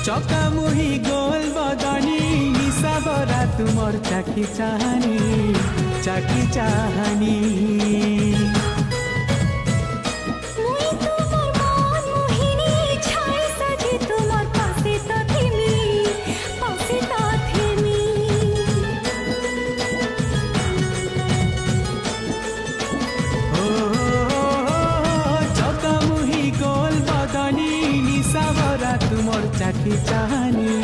চকামুহি গোল বদনী নিশা ভরা তোমার চাকি চাহানি तुमर चाकी चाहनी